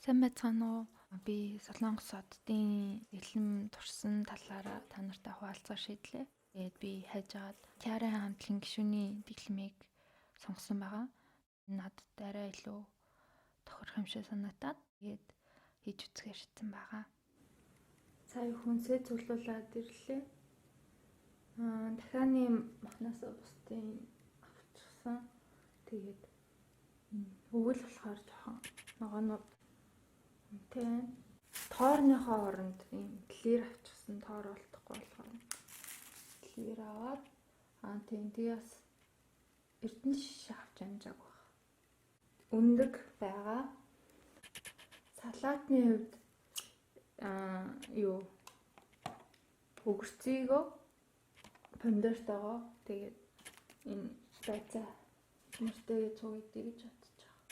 Сайн байцгаана уу? Би Солонгос хотын дэглэм турсан талаараа та нартай хуваалцах шийдлээ. Тэгээд би хайж агаад Киарын хамтлагийн гишүүний дэглэмийг сонгосон байгаа. Надад арай илүү тохирох юм шиг санагдаад тэгээд хийж үзэхээр шийдсэн байгаа. Сая хүнсээ цуглуулад ирлээ. Дахианы махнасаа бусдын авчихсан. Тэгээд өвөл болохоор жоохон ногоонууд үнэтэй. Тоорныхоо оронд ийм клир авчихсан, тоор болтохгүй болохоор клир аваад тэгээс эрдэнэ шишээ авч амжааг баг. Өндөг байгаа. Салаатны хувьд өгөрцөөгөө помидортойгоо тэгээд энэ байцаа нэртэйгээ цугдъя гэж бодож байгаа.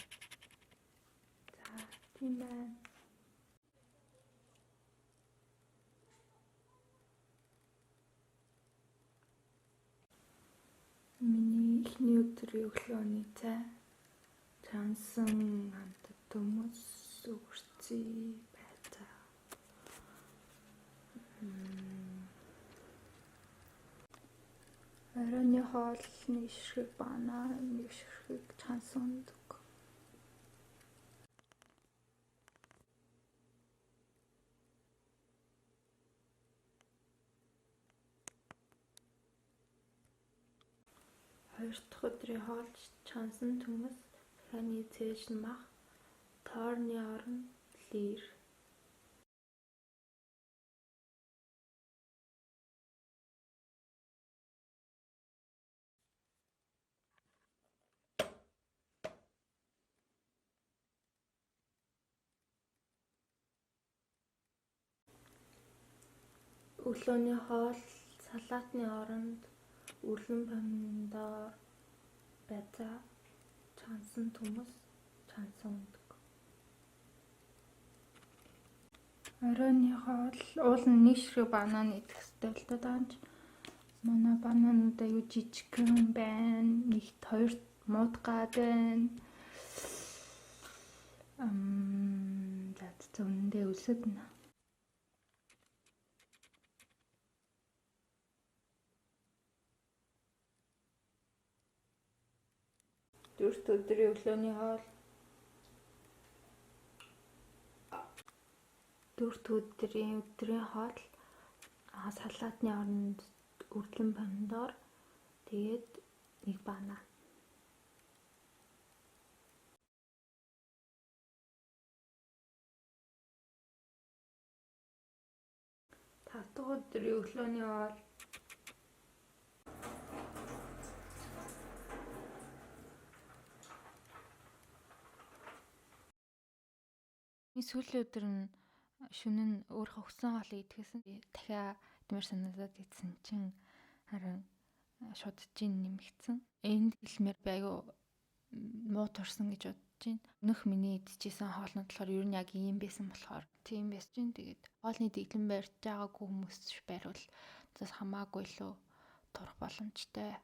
За тийм байна. Миний эхний өдрийн өглөөний цай чансан хамтад төмөс өгөрцөө байцаа. Оройны хоол нэг ширхэг банаа, нэг ширхэг чансан өндөг. Хоёр дахь өдрийн хоол чансан төмөс, дахианы цээж мах, тоорны орон лир. Өглөөний хоол салаатны оронд үрлэн помидор, байцаа, чансан төмөс, чансан өндөг. Оройны хоол уулын нэг ширхэг бананы идэх хэрэгтэй л та даанч. Манай бананууд аюу жижигхэн байна. Нэгт хоёрт муудгаад байна. За үнэндээ өлсөд нэ. Дөрөвт өдрийн өглөөний хоол. Дөрөвт өдрийн хоол салаатны оронд үрлэн помидор, тэгээд нэг банан. Тавд дахь өдрийн өглөөний хоол. Сүүлийн өдөр нь шөнө нь өөрөө өгсөн хоолыг идэхсэн. Дахиад идмээр санагдаад идсэн чинь харин шууд чинь нэмэгдсэн. Энд хэлмээр би аюу муу турсан гэж бодож байна. Өнөх миний идчихсэн хоолнууд болохоор ер нь яг ийм байсан болохоор тийм байсан чинь тэгээд хоолны дэглэм барьж байгаагүй хүмүүс байвал зас хамаагүй илүү турах боломжтой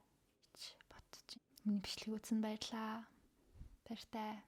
гэж бодож байна. Миний бичлэг үзсэн баярлалаа. Баяртай.